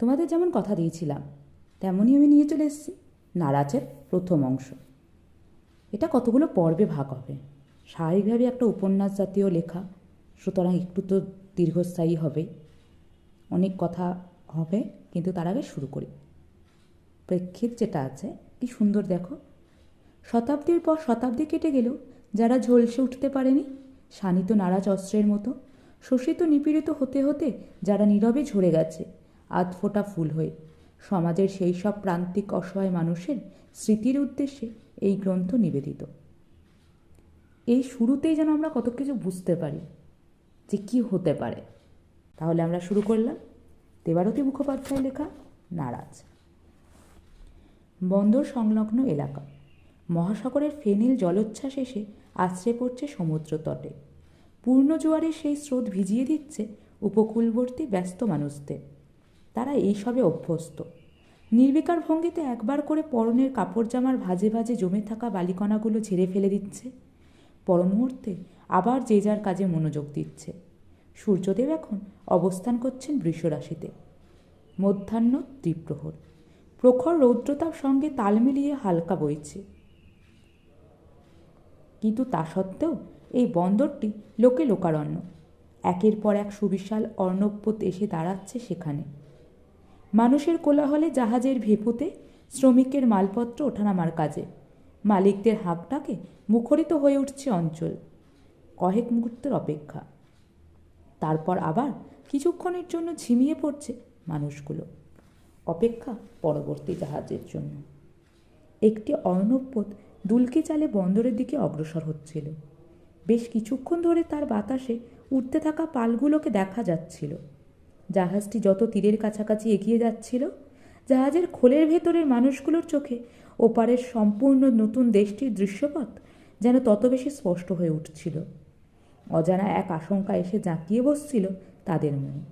তোমাদের যেমন কথা দিয়েছিলাম তেমনই আমি নিয়ে চলে এসেছি নারাজের প্রথম অংশ। এটা কতগুলো পর্বে ভাগ হবে। স্বাভাবিকভাবে একটা উপন্যাস জাতীয় লেখা, সুতরাং একটু তো দীর্ঘস্থায়ী হবে, অনেক কথা হবে। কিন্তু তার আগে শুরু করি। প্রেক্ষিত যেটা আছে কি সুন্দর দেখো। শতাব্দীর পর শতাব্দী কেটে গেলেও যারা ঝলসে উঠতে পারেনি শানিত নারাজ অস্ত্রের মতো, শোষিত নিপীড়িত হতে হতে যারা নীরবে ঝরে গেছে আধফোটা ফুল হয়ে, সমাজের সেই সব প্রান্তিক অসহায় মানুষের স্মৃতির উদ্দেশ্যে এই গ্রন্থ নিবেদিত। এই শুরুতেই যেন আমরা কত কিছু বুঝতে পারি যে কী হতে পারে। তাহলে আমরা শুরু করলাম দেবারতী মুখোপাধ্যায় লেখা নারাজ। বন্দর সংলগ্ন এলাকা, মহাসাগরের ফেনিল জলোচ্ছ্বাস এসে আছড়ে পড়ছে সমুদ্র তটে। পূর্ণ জোয়ারের সেই স্রোত ভিজিয়ে দিচ্ছে উপকূলবর্তী ব্যস্ত মানুষদের। তারা এইসবে অভ্যস্ত। নির্বিকার ভঙ্গিতে একবার করে পরনের কাপড় জামার ভাজে ভাজে জমে থাকা বালিকণাগুলো ঝেড়ে ফেলে দিচ্ছে। পর মুহূর্তে আবার যে যার কাজে মনোযোগ দিচ্ছে। সূর্যদেব এখন অবস্থান করছেন বৃষরাশিতে। মধ্যাহ্ন দ্বিপ্রহর, প্রখর রৌদ্রতার সঙ্গে তাল মিলিয়ে হালকা বইছে। কিন্তু তা সত্ত্বেও এই বন্দরটি লোকে লোকারণ্য। একের পর এক সুবিশাল অর্ণবপোত এসে দাঁড়াচ্ছে সেখানে। মানুষের কোলাহলে জাহাজের ভেপুতে, শ্রমিকের মালপত্র ওঠানামার কাজে, মালিকদের হাঁকডাকে মুখরিত হয়ে উঠছে অঞ্চল। কয়েক মুহূর্তের অপেক্ষা, তারপর আবার কিছুক্ষণের জন্য ঝিমিয়ে পড়ছে মানুষগুলো। অপেক্ষা পরবর্তী জাহাজের জন্য। একটি অর্ণবপোত দুলকি চালে বন্দরের দিকে অগ্রসর হচ্ছিল। বেশ কিছুক্ষণ ধরে তার বাতাসে উঠতে থাকা পালগুলোকে দেখা যাচ্ছিল। জাহাজটি যত তীরের কাছাকাছি এগিয়ে যাচ্ছিল, জাহাজের খোলের ভেতরের মানুষগুলোর চোখে ওপারের সম্পূর্ণ নতুন দেশটির দৃশ্যপট যেন তত বেশি স্পষ্ট হয়ে উঠছিল। অজানা এক আশঙ্কা এসে জাঁকিয়ে বসছিল তাদের মনে।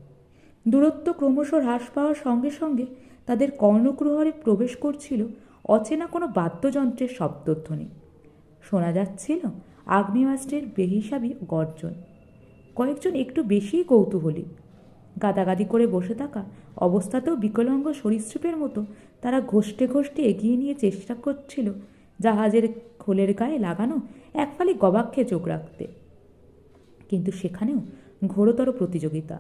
দূরত্ব ক্রমশ হ্রাস পাওয়ার সঙ্গে সঙ্গে তাদের কর্ণকুহরে প্রবেশ করছিল অচেনা কোনো বাদ্যযন্ত্রের শব্দধ্বনি। শোনা যাচ্ছিল আগ্নেয়াস্ত্রের বেহিসাবি গর্জন। কয়েকজন একটু বেশিই কৌতূহলী। গাদাগাদি করে বসে থাকা অবস্থাতেও বিকলাঙ্গ সরীসৃপের মতো তারা ঘষ্টে ঘষ্টে এগিয়ে নিয়ে চেষ্টা করছিল জাহাজের খোলের গায়ে লাগানো এক ফালি গবাক্ষে চোখ রাখতে। কিন্তু সেখানেও ঘোরতর প্রতিযোগিতা।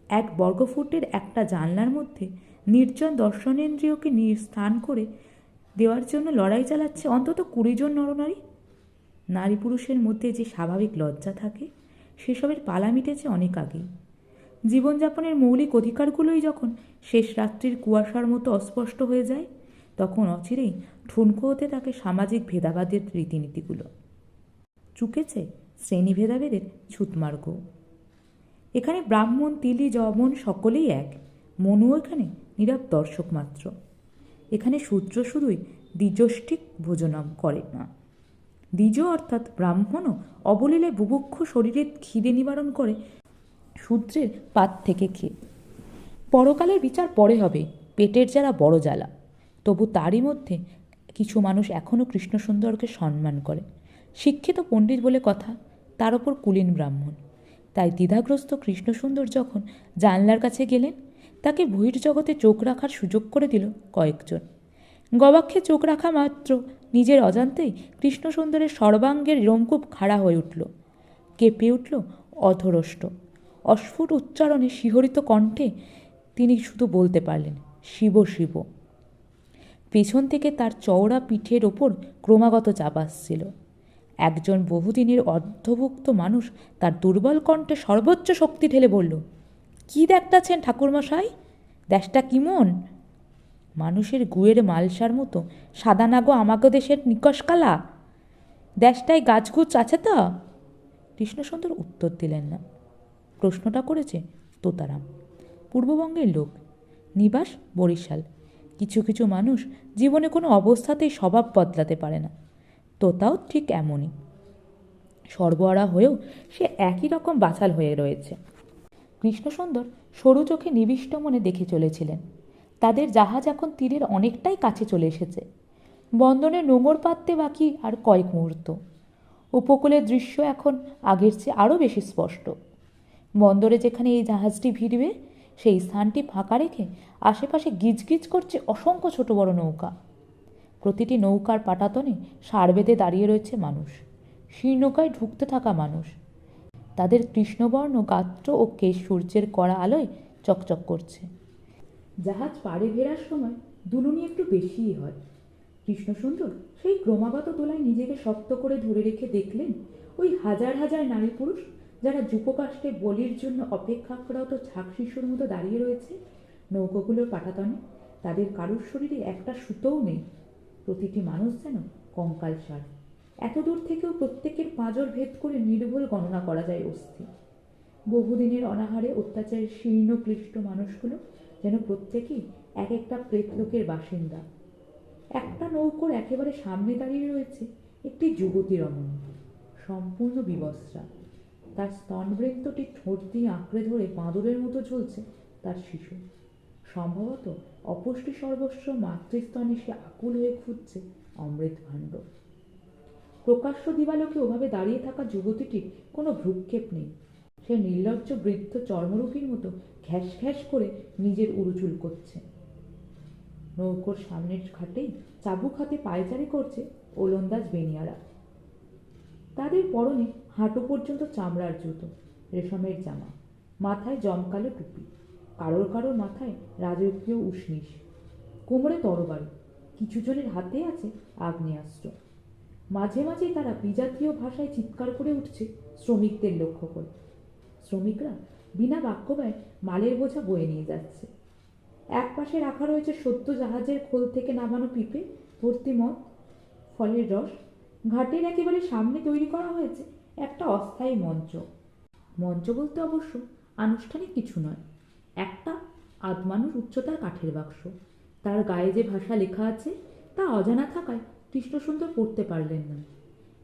এক বর্গফুটের একটা জানলার মধ্যে নির্জন দর্শনেন্দ্রিয়কে স্থান করে দেওয়ার জন্য লড়াই চালাচ্ছে অন্তত 20 জন নরনারী। নারী পুরুষের মধ্যে যে স্বাভাবিক লজ্জা থাকে সেসবের পালা মিটেছে অনেক আগেই। জীবনযাপনের মৌলিক অধিকারগুলোই যখন শেষ রাত্রির কুয়াশার মতো অস্পষ্ট হয়ে যায়, তখন অচিরেই ঠুনকো হতে থাকে সামাজিক ভেদাভেদের রীতিনীতিগুলো। চুকেছে শ্রেণী ভেদাভেদের ছুতমার্গ। এখানে ব্রাহ্মণ, তিলি, যমন সকলেই এক। মনু এখানে নীরব দর্শক মাত্র। এখানে শূদ্র শুধুই দ্বিজষ্টিক ভোজনম করে না, দ্বিজ অর্থাৎ ব্রাহ্মণও অবলীলে বুভুক্ষ শরীরের খিদে নিবারণ করে শূদ্রের পাত থেকে খেয়ে। পরকালের বিচার পরে হবে, পেটের জ্বালা বড় জ্বালা। তবু তারই মধ্যে কিছু মানুষ এখনও কৃষ্ণসুন্দরকে সম্মান করে। শিক্ষিত পণ্ডিত বলে কথা, তার ওপর কুলীন ব্রাহ্মণ। তাই দ্বিধাগ্রস্ত কৃষ্ণসুন্দর যখন জানলার কাছে গেলেন, তাকে বহির্জগতে চোখ রাখার সুযোগ করে দিল কয়েকজন। গবাক্ষে চোখ রাখা মাত্র নিজের অজান্তেই কৃষ্ণসুন্দরের সর্বাঙ্গের রোমকূপ খাড়া হয়ে উঠল, কেঁপে উঠল অধরষ্ট। অস্ফুট উচ্চারণে শিহরিত কণ্ঠে তিনি শুধু বলতে পারলেন, শিব শিব। পেছন থেকে তার চওড়া পিঠের ওপর ক্রমাগত চাপ আসছিল। একজন বহুদিনের অর্ধভুক্ত মানুষ তার দুর্বল কণ্ঠে সর্বোচ্চ শক্তি ঢেলে বলল, কি দেখতাছেন ঠাকুরমশাই? দেশটা কিমন? মানুষের গুয়ের মালসার মতো সাদা নাগো আমাগো দেশের নিকশকালা? দেশটায় গাছগুছ আছে তো? কৃষ্ণসুন্দর উত্তর দিলেন না। প্রশ্নটা করেছে তোতারাম, পূর্ববঙ্গের লোক, নিবাস বরিশাল। কিছু কিছু মানুষ জীবনে কোনো অবস্থাতেই স্বভাব বদলাতে পারে না। তোতাও ঠিক এমনই। সর্বহারা হয়েও সে একই রকম বাছাল হয়ে রয়েছে। কৃষ্ণসুন্দর সরু চোখে নিবিষ্ট মনে দেখে চলেছিলেন তাদের জাহাজ এখন তীরের অনেকটাই কাছে চলে এসেছে। বন্দরে নোঙর পাততে বাকি আর কয়েক মুহূর্ত। উপকূলের দৃশ্য এখন আগের চেয়ে আরও বেশি স্পষ্ট। বন্দরে যেখানে এই জাহাজটি ভিড়বে, সেই স্থানটি ফাঁকা রেখে আশেপাশে গিজগিজ করছে অসংখ্য ছোট বড় নৌকা। প্রতিটি নৌকার পাটাতনে সার বেঁধে দাঁড়িয়ে রয়েছে মানুষ, শীর্ণকায় ঢুকতে থাকা মানুষ। তাদের কৃষ্ণবর্ণ গাত্র ও কেশ সূর্যের কড়া আলোয় চকচক করছে। জাহাজ পাড়ে ফেরার সময় দুলুনি একটু বেশিই হয়। কৃষ্ণসুন্দর সেই ক্রমাগত দোলায় নিজেকে শক্ত করে ধরে রেখে দেখলেন ওই হাজার হাজার নারী পুরুষ যারা যুপকাষ্ঠে বলির জন্য অপেক্ষারত ঝাঁক শিশুর মতো দাঁড়িয়ে রয়েছে নৌকোগুলোর পাটাতনে। তাদের কারুর শরীরে একটা সুতোও নেই। প্রতিটি মানুষ যেন কঙ্কালসার। এত দূর থেকেও প্রত্যেকের পাঁজর ভেদ করে নির্ভুল গণনা করা যায় অস্থি। বহুদিনের অনাহারে অত্যাচারের শীর্ণ ক্লিষ্ট মানুষগুলো যেন প্রত্যেকেই এক একটা প্রেতলোকের বাসিন্দা। একটা নৌকোর একেবারে সামনে দাঁড়িয়ে রয়েছে একটি যুবতী রমণী, সম্পূর্ণ বিবস্ত্রা। তার স্তনবৃন্তটি ঠোঁট দিয়ে আঁকড়ে ধরে বাঁদরের মতো ঝুলছে তার শিশু। সম্ভবত অপুষ্টি সর্বস্ব মাতৃস্তনে সে আকুল হয়ে খুঁজছে অমৃত ভাণ্ড। প্রকাশ্য দিবালোকে ওভাবে দাঁড়িয়ে থাকা যুবতীটির কোনো ভ্রুক্ষেপ নেই। সে নির্লজ্জ বৃদ্ধ চর্মরূপীর মতো ঘ্যাস ঘ্যাস করে নিজের উরুচুল করছে। নৌকোর সামনের ঘাটেই চাবুক হাতে পায়চারি করছে ওলন্দাজ বেনিয়ারা। তাদের পরনে হাঁটু পর্যন্ত চামড়ার জুতো, রেশমের জামা, মাথায় জমকালো টুপি, কারোর কারোর মাথায় রাজকীয় উষ্ণিস, কোমরে তরবারি, কিছু জনের হাতে আছে আগ্নেয়াস্ত্র। মাঝে মাঝে তারা বিজাতীয় ভাষায় চিৎকার করে উঠছে শ্রমিকদের লক্ষ্য করে। শ্রমিকরা বিনা বাক্য ব্যয় মালের বোঝা বয়ে নিয়ে যাচ্ছে। এক পাশে রাখা রয়েছে সদ্য জাহাজের খোল থেকে নামানো পিপে ভর্তি মদ, ফলের রস। ঘাটের একেবারে সামনে তৈরি করা হয়েছে একটা অস্থায়ী মঞ্চ। মঞ্চ বলতে অবশ্য আনুষ্ঠানিক কিছু নয়, একটা আধমানুষ উচ্চতার কাঠের বাক্স। তার গায়ে যে ভাষা লেখা আছে তা অজানা থাকায় কৃষ্ণসুন্দর পড়তে পারলেন না।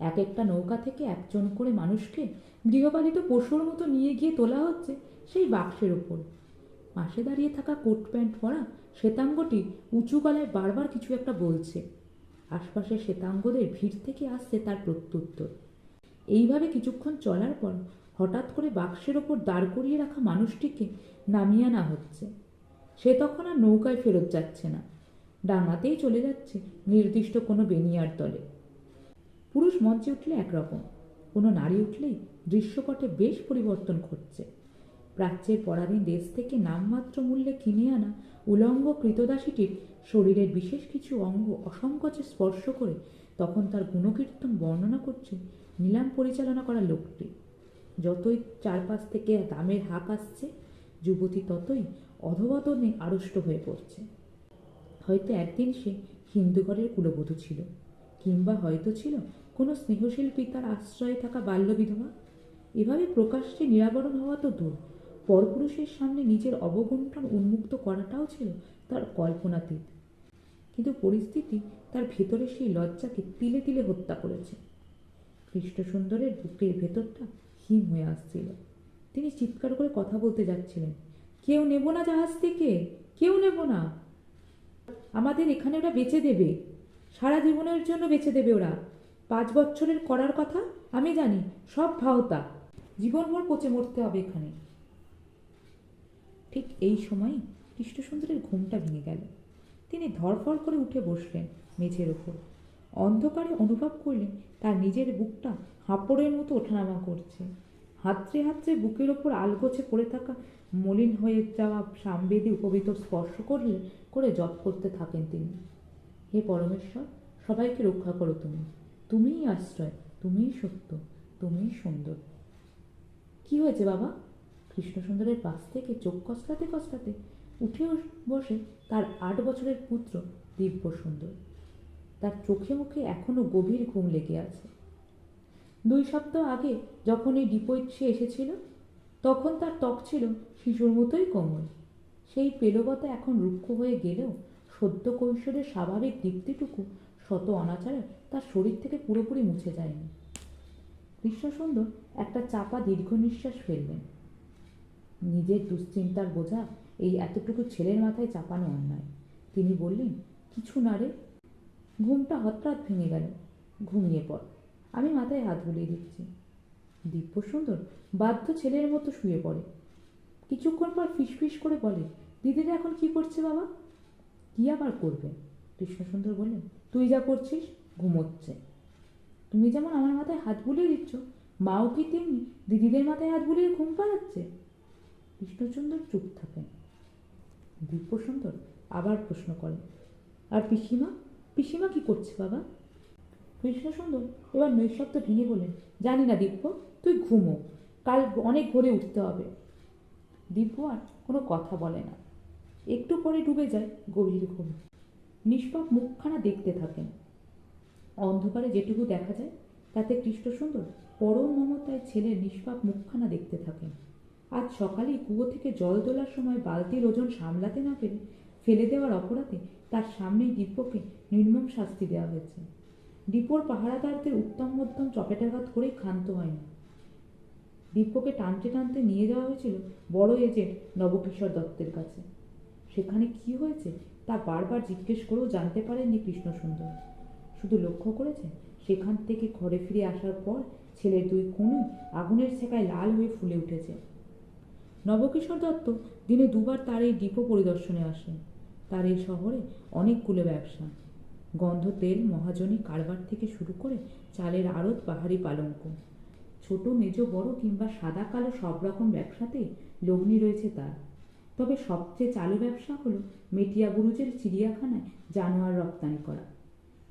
এক একটা নৌকা থেকে একজন করে মানুষকে গৃহপালিত পশুর মতো নিয়ে গিয়ে তোলা হচ্ছে সেই বাক্সের ওপর। পাশে দাঁড়িয়ে থাকা কোট প্যান্ট পরা শ্বেতাঙ্গটি উঁচু গলায় বারবার কিছু একটা বলছে। আশপাশের শ্বেতাঙ্গদের ভিড় থেকে আসছে তার প্রত্যুত্তর। এইভাবে কিছুক্ষণ চলার পর হঠাৎ করে বাক্সের ওপর দাঁড় করিয়ে রাখা মানুষটিকে নামিয়ে আনা হচ্ছে। সে তখন আর নৌকায় ফেরত যাচ্ছে না, ডাঙাতেই চলে যাচ্ছে নির্দিষ্ট কোনো বেনিয়ার দলে। পুরুষ মঞ্চে উঠলে একরকম, কোনো নারী উঠলেই দৃশ্যপটে বেশ পরিবর্তন ঘটছে। প্রাচ্যের পরাধীন দেশ থেকে নামমাত্র মূল্যে কিনে আনা উলঙ্গ কৃতদাসীটির শরীরের বিশেষ কিছু অঙ্গ অসংকোচে স্পর্শ করে তখন তার গুণকীর্তন বর্ণনা করছে নিলাম পরিচালনা করা লোকটি। যতই চারপাশ থেকে দামের হাঁক আসছে, যুবতী ততই অধবদনে আড়ষ্ট হয়ে পড়ছে। হয়তো একদিন সে হিন্দুঘরের কুলবধূ ছিল, কিংবা হয়তো ছিল কোনো স্নেহশীল পিতার আশ্রয়ে থাকা বাল্য বিধবা। এভাবে প্রকাশ্যে নিরাবরণ হওয়া তো দূর, পরপুরুষের সামনে নিজের অবগুণ্ঠন উন্মুক্ত করাটাও ছিল তার কল্পনাতীত। কিন্তু পরিস্থিতি তার ভেতরে সেই লজ্জাকে তিলে তিলে হত্যা করেছে। কৃষ্ণসুন্দরের বুকের ভেতরটা হিম হয়ে আসছিল। তিনি চিৎকার করে কথা বলতে যাচ্ছিলেন, কেউ নেব না জাহাজ থেকে, কেউ নেব না। আমাদের এখানে ওরা বেচে দেবে, সারা জীবনের জন্য বেচে দেবে ওরা। 5 বছরের করার কথা আমি জানি, সব ভাওতা, জীবনভর পচে মরতে হবে এখানে। ঠিক এই সময়ই কৃষ্ণসুন্দরের ঘুমটা ভেঙে গেল। তিনি ধরফর করে উঠে বসলেন মেঝের ওপর। অন্ধকারে অনুভব করলেন তার নিজের বুকটা হাঁপড়ের মতো ওঠানামা করছে। হাতড়ে হাতড়ে বুকের ওপর আলগোছে পড়ে থাকা মলিন হয়ে যাওয়া সামবেদী উপবিত স্পর্শ করে জপ করতে থাকেন তিনি। হে পরমেশ্বর, সবাইকে রক্ষা করো তুমি, তুমিই আশ্রয়, তুমিই সত্য, তুমিই সুন্দর। কি হয়েছে বাবা? কৃষ্ণসুন্দরের পাশ থেকে চোখ কসলাতে কসলাতে উঠে বসে তার 8 বছরের পুত্র দিব্য সুন্দর। তার চোখে মুখে এখনো গভীর ঘুম লেগে আছে। 2 সপ্তাহ আগে যখন এই ডিপোয় সে এসেছিল তখন তার ত্বক ছিল শিশুর মতোই কোমল। সেই পেলবতা এখন রুক্ষ হয়ে গেলেও সদ্য কৈশোরের স্বাভাবিক দীপ্তিটুকু শত অনাচারে তার শরীর থেকে পুরোপুরি মুছে যায়নি। কৃষ্ণসুন্দর একটা চাপা দীর্ঘ নিঃশ্বাস ফেললেন। নিজের দুশ্চিন্তার বোঝা এই এতটুকু ছেলের মাথায় চাপানো অন্যায়। তিনি বললেন, কিছু না রে, ঘুমটা হঠাৎ ভেঙে গেল, ঘুমিয়ে পড়, আমি মাথায় হাত বুলিয়ে দিচ্ছি। দিব্যসুন্দর বাধ্য ছেলের মতো শুয়ে পড়ে। কিছুক্ষণ পর ফিসফিস করে বলে, দিদিরা এখন কি করছে বাবা? কি আবার করবে? কৃষ্ণসুন্দর বললেন, তুই যা করছিস, ঘুমোচ্ছে। তুমি যেমন আমার মাথায় হাত বুলিয়ে দিচ্ছ, মাও কি তেমনি দিদিদের মাথায় হাত বুলিয়ে ঘুম পাড়াচ্ছে? কৃষ্ণচন্দ্র চুপ থাকেন। দিব্যসুন্দর আবার প্রশ্ন করেন, আর পিসিমা? পিসিমা কি করছে বাবা? কৃষ্ণসুন্দর এবার নৈঃশব্দ ভেঙে বলেন, জানি না দিব্য, তুই ঘুমো, কাল অনেক ভোরে উঠতে হবে। দিব্য আর কোনো কথা বলে না। একটু পরে ডুবে যায় গভীর ঘুম। নিষ্পাপ মুখখানা দেখতে থাকেন। অন্ধকারে যেটুকু দেখা যায় তাতে কৃষ্ণসুন্দর পরম মমতায় ছেলের নিষ্পাপ মুখখানা দেখতে থাকেন। আজ সকালেই কুয়ো থেকে জল তোলার সময় বালতির ওজন সামলাতে না পেরে ফেলে দেওয়ার অপরাধে তার সামনেই দিব্যকে নির্মম শাস্তি দেওয়া হয়েছে। দীপর পাহারাদারদের উত্তম মধ্যম চপেটাঘাত করেই ক্ষান্ত হয়নি। দিব্যকে টানতে টানতে নিয়ে যাওয়া হয়েছিল বড় এজেন্ট নবকিশোর দত্তের কাছে। সেখানে কি হয়েছে তা বারবার জিজ্ঞেস করেও জানতে পারেননি কৃষ্ণসুন্দর। শুধু লক্ষ্য করেছে সেখান থেকে ঘরে ফিরে আসার পর ছেলের দুই কনুই আগুনের ছেকায় লাল হয়ে ফুলে উঠেছে। নবকিশোর দত্ত দিনে দুবার তার এই ডিপো পরিদর্শনে আসেন। তার এই শহরে অনেকগুলো ব্যবসা, গন্ধ তেল মহাজনী কারবার থেকে শুরু করে চালের আড়ত পাহাড়ি পালঙ্ক, ছোট মেজ বড় কিংবা সাদা কালো সব রকম ব্যবসাতেই লগ্নি রয়েছে তার। তবে সবচেয়ে চালু ব্যবসা হলো মেটিয়াবুরুজের চিড়িয়াখানায় জানোয়ার রপ্তানি করা।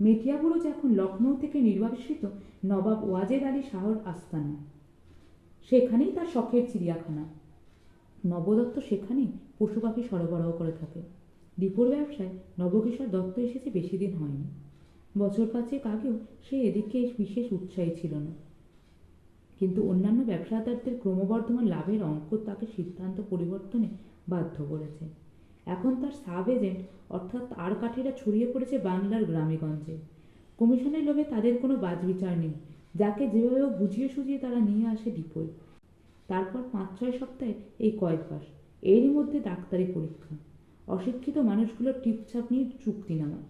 মেটিয়াবুরুজ এখন লখনৌ থেকে নির্বাসিত নবাব ওয়াজেদ আলী শাহর আস্তানা। সেখানেই তার শখের চিড়িয়াখানা। নবদত্ত সেখানেই পশু পাখি সরবরাহ করে থাকে। ডিপোর ব্যবসায় নবকিশোর দত্ত এসেছে বেশি দিন হয়নি। বছর পাঁচেক আগেও সে এদিকে বিশেষ উৎসাহী ছিল না, কিন্তু অন্যান্য ব্যবসাদারদের ক্রমবর্ধমান লাভের অঙ্ক তাকে সিদ্ধান্ত পরিবর্তনে বাধ্য করেছে। এখন তার সাব এজেন্ট অর্থাৎ আর কাঠিরা ছড়িয়ে পড়েছে বাংলার গ্রামেগঞ্জে। কমিশনের লোভে তাদের কোনো বাজবিচার নেই, যাকে যেভাবে বুঝিয়ে সুঝিয়ে তারা নিয়ে আসে ডিপোয়। তারপর 5-6 সপ্তাহে এই কয়েক মাস, এরই মধ্যে ডাক্তারি পরীক্ষা, অশিক্ষিত মানুষগুলোর টিপছাপ নিয়ে চুক্তিনামা।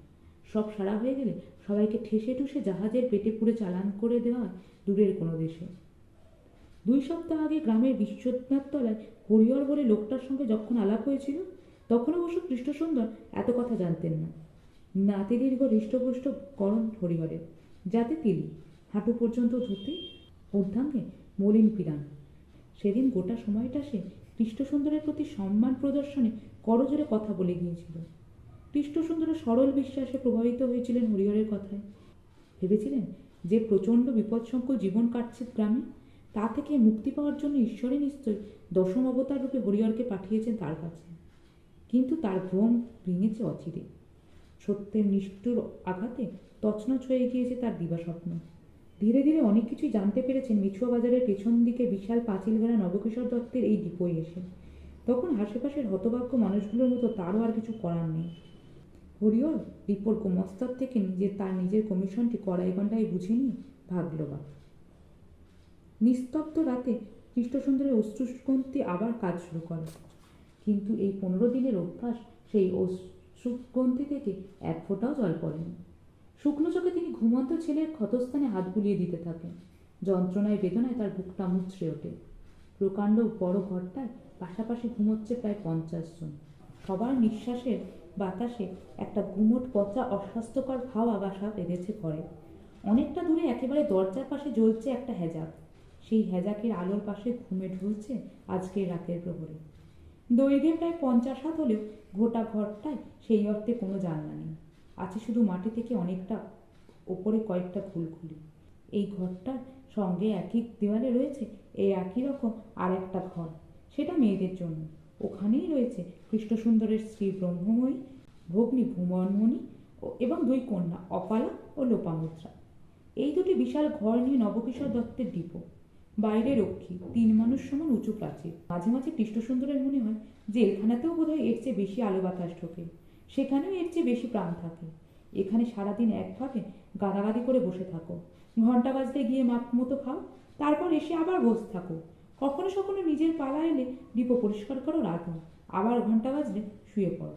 সব সারা হয়ে গেলে সবাইকে ঠেসে ঠুসে জাহাজের পেটে পুরে চালান করে দেওয়া দূরের কোনো দেশে। 2 সপ্তাহ আগে গ্রামের বিশ্বনাথ তলায় হরিহর বলে লোকটার সঙ্গে যখন আলাপ হয়েছিল, তখন অবশ্য কৃষ্ণসুন্দর এত কথা জানতেন না। নাতি দীর্ঘ হৃষ্টপুষ্ট করণ হরিহরের, যাতে তিলি, হাঁটু পর্যন্ত ধুতি, ঊর্ধ্বাঙ্গে মলিন পিরান। সেদিন গোটা সময়টা সে কৃষ্ণসুন্দরের প্রতি সম্মান প্রদর্শনে করজোরে কথা বলে গিয়েছিল। কৃষ্ণসুন্দরের সরল বিশ্বাসে প্রভাবিত হয়েছিলেন হরিহরের কথায়। ভেবেছিলেন যে প্রচণ্ড বিপদসংকুল জীবন কাটছে গ্রামে, তা থেকে মুক্তি পাওয়ার জন্য ঈশ্বরের নিশ্চয় দশম অবতার রূপে হরিহরকে পাঠিয়েছেন তার কাছে। কিন্তু তার ভ্রম ভেঙেছে অচিরে। সত্যের নিষ্ঠুর আঘাতে তছনছ হয়ে গিয়েছে তার দিবাস্বপ্ন। ধীরে ধীরে অনেক কিছুই জানতে পেরেছেন মিছুয়া বাজারের পেছন দিকে বিশাল পাঁচিল ঘেরা নবকিশোর দত্তের এই ডিপোয় এসে। তখন আশেপাশের হতভাগ্য মানুষগুলোর মতো তারও আর কিছু করার নেই। হরিহর ডিপোর গোমস্তর থেকে তার নিজের কমিশনটি কড়াই গন্ডায় বুঝে নিয়ে ভাগল বা। নিস্তব্ধ রাতে কৃষ্ণসুন্দরের অশ্রুগ্রন্থি আবার কাজ শুরু করে, কিন্তু এই 15 দিনের অভ্যাস সেই অশ্রুগ্রন্থি থেকে এক ফোঁটাও জল পড়েনি। শুকনো চোখে তিনি ঘুমন্ত ছেলের ক্ষতস্থানে হাত বুলিয়ে দিতে থাকেন। যন্ত্রণায় বেদনায় তার বুকটা মুচড়ে ওঠে। প্রকাণ্ড বড় ঘরটায় পাশাপাশি ঘুমোচ্ছে প্রায় 50 জন। সবার নিঃশ্বাসের বাতাসে একটা গুমোট পচা অস্বাস্থ্যকর হাওয়া বাসা বেঁধেছে ঘরে। অনেকটা দূরে একেবারে দরজার পাশে জ্বলছে একটা হ্যাজাক। সেই হ্যাজাকের আলোর পাশে ঘুমে ঢুলছে আজকের রাতের প্রহরে। দৈর্ঘ্যে প্রায় 50 হাত হলেও গোটা ঘরটায় সেই অর্থে কোনো জানলা নেই। আছে শুধু মাটি থেকে অনেকটা ওপরে কয়েকটা খুলখুলি। এই ঘরটার সঙ্গে একই দেওয়ালে রয়েছে এই একই রকম আর একটা ঘর, সেটা মেয়েদের জন্য। ওখানেই রয়েছে কৃষ্ণসুন্দরের স্ত্রী ব্রহ্মময়ী, ভগ্নী ভুবনমণি এবং 2 কন্যা অপালা ও লোপামুদ্রা। এই দুটি বিশাল ঘর নিয়ে নবকিশোর দত্তের ডিপো। বাইরে রক্ষী 3 মানুষ সমান উঁচু প্রাচীর। মাঝে মাঝে কৃষ্ণসুন্দরের মনে হয় জেলখানাতেও বোধহয় এর চেয়ে বেশি আলো বাতাস ঢোকে, সেখানেও এর চেয়ে বেশি প্রাণ থাকে। এখানে সারাদিন একভাবে গাদাগাদি করে বসে থাকো, ঘন্টা বাজতে গিয়ে মাপ মতো খাও, তারপর এসে আবার বসে থাকো। কখনো কখনো নিজের পালা এলে ডিপো পরিষ্কার করো, রাত হয়, আবার ঘন্টা বাজলে শুয়ে পড়ো।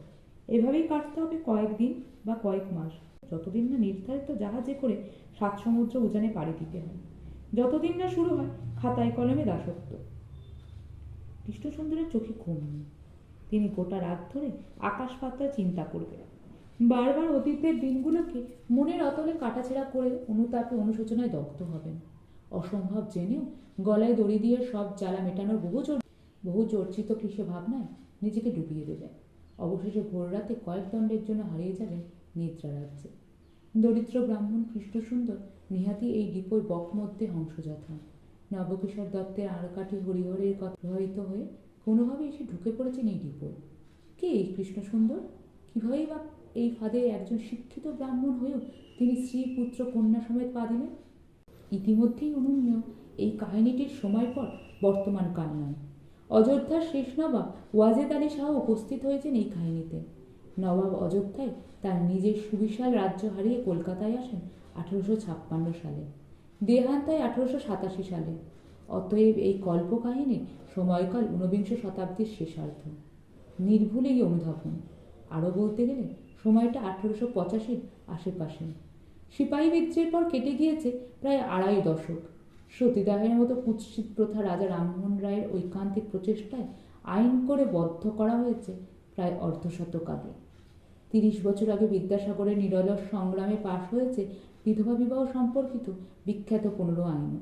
এভাবেই কাটতে হবে কয়েকদিন বা কয়েক মাস, যতদিন না নির্ধারিত জাহাজে করে 7 সমুদ্র উজানে পাড়ি দিতে হয়, যতদিন না শুরু হয় খাতায় কলমে দাসত্ব। কৃষ্ণসুন্দরের চোখে ঘুম নেই। তিনি গোটা রাত ধরে আকাশ পাতায় চিন্তা করবেন, বারবার অতীতের দিনগুলোকে মনের অতলে কাটাছেঁড়া করে অনুতাপে অনুশোচনায় দগ্ধ হবেন। অসম্ভব জেনেও গলায় দড়ি দিয়ে সব জ্বালা মেটানোর বহু চর্চিত ক্লিশে ভাবনায় নিজেকে ডুবিয়ে দেবেন। অবশেষে ভোর রাতে কয়েক দণ্ডের জন্য হারিয়ে যাবেন নিদ্রা রাজ্যে। দরিদ্র ব্রাহ্মণ কৃষ্ণসুন্দর নিহাতি এই ডিপোয় বক মধ্যে হংসজাত হন। নবকিশোর দত্তের আড়কাঠি হরিহরের কথা প্রভাবিত হয়ে কোনোভাবে এসে ঢুকে পড়েছেন এই ডিপোয়। কে এই কৃষ্ণসুন্দর? কীভাবেই বা এই ফাঁদে একজন শিক্ষিত ব্রাহ্মণ হয়েও তিনি স্ত্রী পুত্র কন্যা সমেত পা দিলেন? ইতিমধ্যেই অনুমেয় এই কাহিনীটির সময় পর বর্তমান কাল নয়। অযোধ্যার শেষ নবাব ওয়াজেদ আলী শাহ উপস্থিত হয়েছেন এই কাহিনীতে। নবাব অযোধ্যায় তার নিজের সুবিশাল রাজ্য হারিয়ে কলকাতায় আসেন 1856 সালে, দেহান্তায় 1887 সালে। অতএব এই কল্পকাহিনীর সময়কাল ঊনবিংশ শতাব্দীর শেষার্ধ। নির্ভুল এই অনুধাবন। আরও বলতে গেলে সময়টা 1885-র আশেপাশে। সিপাহী বিদ্রোহের পর কেটে গিয়েছে প্রায় 2.5 দশক। সতীদাহের মতো কুৎসিত প্রথা রাজা রামমোহন রায়ের ঐকান্তিক প্রচেষ্টায় আইন করে বদ্ধ করা হয়েছে প্রায় অর্ধশতক আগে। 30 বছর আগে বিদ্যাসাগরের নিরলস সংগ্রামে পাশ হয়েছে বিধবা বিবাহ সম্পর্কিত বিখ্যাত 15 আইন।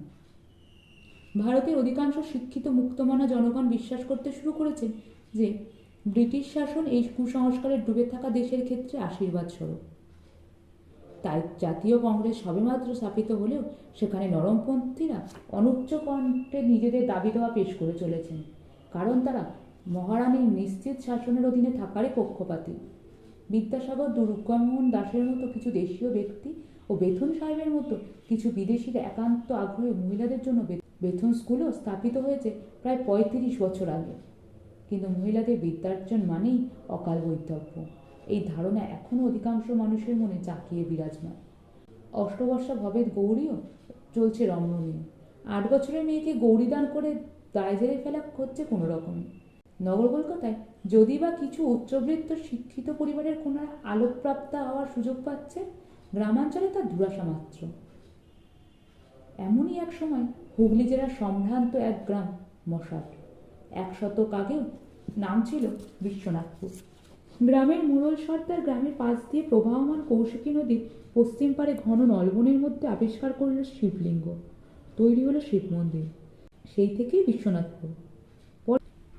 ভারতের অধিকাংশ শিক্ষিত মুক্তমনা জনগণ বিশ্বাস করতে শুরু করেছেন যে ব্রিটিশ শাসন এই কুসংস্কারের ডুবে থাকা দেশের ক্ষেত্রে আশীর্বাদ স্বরূপ। তাই জাতীয় কংগ্রেস সবেমাত্র স্থাপিত হলেও সেখানে নরমপন্থীরা অনুচ্চ কণ্ঠে নিজেদের দাবি দেওয়া পেশ করে চলেছেন, কারণ তারা মহারানীর নিশ্চিত শাসনের অধীনে থাকারই পক্ষপাতী। বিদ্যাসাগর, দুর্গামোহন দাশের মতো কিছু দেশীয় ব্যক্তি ও বেথুন সাহেবের মতো কিছু বিদেশির একান্ত আগ্রহে মহিলাদের জন্য বেথুন স্কুলও স্থাপিত হয়েছে প্রায় 35 বছর আগে। কিন্তু মহিলাদের বিদ্যার্জন মানেই অকাল বৈধব্য, এই ধারণা এখনও অধিকাংশ মানুষের মনে জাঁকিয়ে বিরাজমান। অষ্টবর্ষা ভবেদ গৌরীও চলছে রমরমিয়ে। 8 বছরের মেয়েকে গৌরী দান করে দায় জেরে ফেলা হচ্ছে কোনো রকমে। নগর কলকাতায় যদি বা কিছু উচ্চবৃত্ত শিক্ষিত পরিবারের কন্যারা আলোকপ্রাপ্তা হওয়ার সুযোগ পাচ্ছে, গ্রামাঞ্চলে তার দুরাশা মাত্র। এমনই এক সময় হুগলি জেলার সম্ভ্রান্ত এক গ্রাম মশাট। 1 শতক আগেও নাম ছিল বিশ্বনাথপুর। গ্রামের মোড়ল সর্দার গ্রামের পাশ দিয়ে প্রবাহমান কৌশিকী নদীর পশ্চিম পারে ঘন নলবনের মধ্যে আবিষ্কার করল শিবলিঙ্গ। তৈরি হলো শিব মন্দির। সেই থেকেই বিশ্বনাথপুর।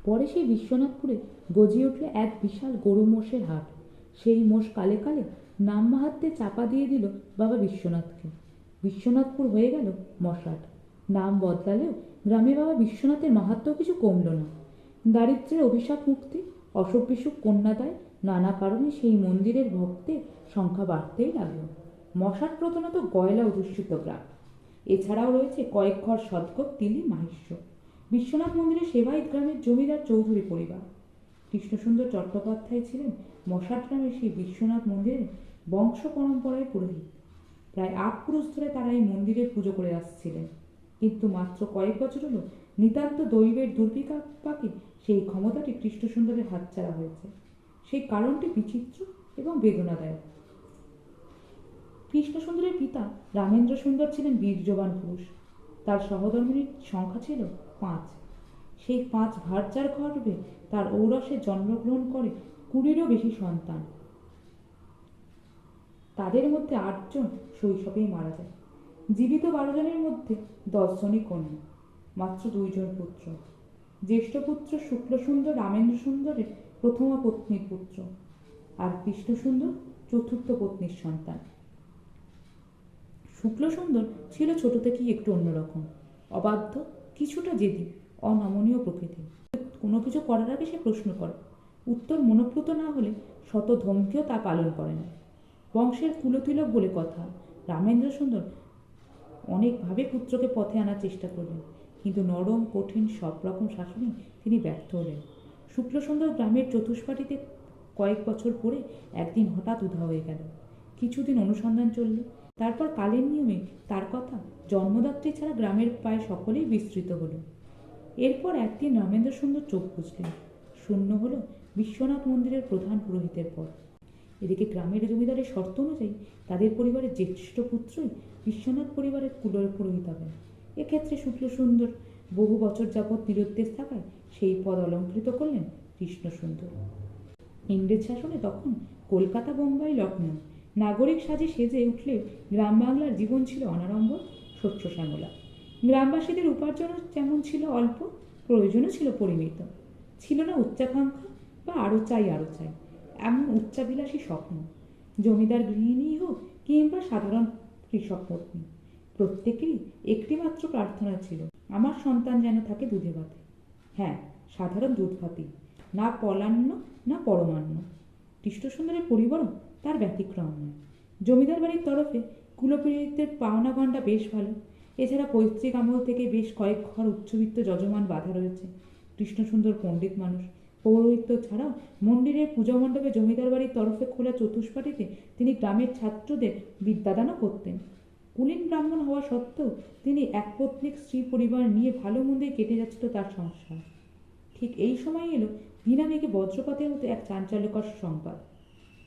পরে সেই বিশ্বনাথপুরে গজিয়ে উঠল এক বিশাল গরু মোষের হাট। সেই মোষ কালে কালে নাম মাহাত্ম্যে চাপা দিয়ে দিল বাবা বিশ্বনাথকে। বিশ্বনাথপুর হয়ে গেল মশাট। নাম বদলালেও গ্রামে বাবা বিশ্বনাথের মাহাত্ম্য কিছু কমল না। দারিদ্র্যের অভিশাপ মুক্তি, অসুখ বিসুখ কন্যাদায়, নানা কারণে সেই মন্দিরের ভক্তের সংখ্যা বাড়তেই লাগল। মশাট প্রধানত গয়লা অধ্যুষিত গ্রাম। এছাড়াও রয়েছে কয়েক ঘর সদগোপ, তিলি, মাহিষ্য। বিশ্বনাথ মন্দিরের সেবায়িত গ্রামের জমিদার চৌধুরী পরিবার। কৃষ্ণসুন্দর চট্টোপাধ্যায় ছিলেন মশাট গ্রামের সেই বিশ্বনাথ মন্দিরের বংশ পরম্পরায় পুরোহিত। প্রায় 8 পুরুষ ধরে তারা এই মন্দিরে পুজো করে আসছিলেন। কিন্তু মাত্র কয়েক বছর হলো নিতান্ত দৈবের দুর্বিপাকে সেই ক্ষমতাটি কৃষ্ণসুন্দরের হাতছাড়া হয়েছে। সেই কারণটি বিচিত্র এবং বেদনাদায়ক। কৃষ্ণসুন্দরের পিতা রামেন্দ্র সুন্দর ছিলেন বীর্যবান পুরুষ। তার সহধর্মিণীর সংখ্যা ছিল 5। সেই 5 ভার্যার গর্ভে তার ঔরসে জন্মগ্রহণ করে 20-এরও বেশি সন্তান। তাদের মধ্যে 8 জন শৈশবেই মারা যায়। জীবিত 12 জনের মধ্যে 10 জনই কন্যা, মাত্র 2 জন পুত্র। জ্যেষ্ঠ পুত্র শুক্লসুন্দর রামেন্দ্র সুন্দরের প্রথম পত্নীর পুত্র, আর কৃষ্ণসুন্দর চতুর্থ পত্নীর সন্তান। শুক্লসুন্দর ছিল ছোট থেকেই একটু অন্যরকম, অবাধ্য, কিছুটা জেদি, অনমনীয় প্রকৃতি। কোনো কিছু করার আগে সে প্রশ্ন করে, উত্তর মনোপ্লুত না হলে শত ধমকিও তা পালন করে না। বংশের কুলতিলক বলে কথা। রামেন্দ্র সুন্দর অনেকভাবে পুত্রকে পথে আনার চেষ্টা করলেন, কিন্তু নরম কঠিন সব রকম শাসনে তিনি ব্যর্থ হলেন। শুক্লসুন্দর গ্রামের চতুষ্পাটিতে কয়েক বছর পরে একদিন হঠাৎ উধাও হয়ে গেল। কিছুদিন অনুসন্ধান চলল। তারপর কালের নিয়মে তার কথা জন্মদাত্রী ছাড়া গ্রামের প্রায় সকলেই বিস্তৃত হলো। এরপর একদিন রামেন্দ্র সুন্দর চোখ বুঝলেন। শূন্য হলো বিশ্বনাথ মন্দিরের প্রধান পুরোহিতের পদ। এদিকে গ্রামের জমিদারের শর্ত অনুযায়ী তাদের পরিবারের জ্যেষ্ঠ পুত্রই বিশ্বনাথ পরিবারের কুলের পুরোহিত হবেন। এক্ষেত্রে শুক্লসুন্দর বহু বছর যাবৎ নিরুদ্দেশ থাকায় সেই পদ অলঙ্কৃত করলেন কৃষ্ণসুন্দর। ইংরেজ শাসনে তখন কলকাতা, বোম্বাই, লখনৌ নাগরিক সাজে সেজে উঠলেও গ্রাম বাংলার জীবন ছিল অনাড়ম্বর, শস্য শ্যামলা। গ্রামবাসীদের উপার্জনও যেমন ছিল অল্প, প্রয়োজনও ছিল পরিমিত। ছিল না উচ্চাকাঙ্ক্ষা বা আরো চাই এমন উচ্চাভিলাষী স্বপ্ন। জমিদার গৃহিণী হোক কিংবা সাধারণ কৃষক পত্নী, প্রত্যেকেরই একটি মাত্র প্রার্থনা ছিল, আমার সন্তান যেন থাকে দুধে ভাতে। হ্যাঁ, সাধারণ দুধ ভাতেই, না পলান্ন না পরমান্ন। কৃষ্ণসুন্দরের পরিবারও তার ব্যতিক্রম নয়। জমিদার বাড়ির তরফে কুলপুরোহিতদের পাওনা গণ্ডা বেশ ভালো। এছাড়া পৈতৃক আমল থেকে বেশ কয়েক ঘর উচ্চবিত্ত যজমান বাঁধা রয়েছে। কৃষ্ণসুন্দর পণ্ডিত মানুষ। পৌরোহিত্য ছাড়াও মন্দিরের পূজা মণ্ডপে জমিদার বাড়ির তরফে খোলা চতুষ্পাটিতে তিনি গ্রামের ছাত্রদের বিদ্যাদানও করতেন। কুলীন ব্রাহ্মণ হওয়া সত্ত্বেও তিনি একপত্নিক স্ত্রী পরিবার নিয়ে ভালো মন্দে কেটে যাচ্ছিল তার সংসার। ঠিক এই সময় এলো ভিনা মেঘে বজ্রপাতের মতো এক চাঞ্চল্যকর সংবাদ।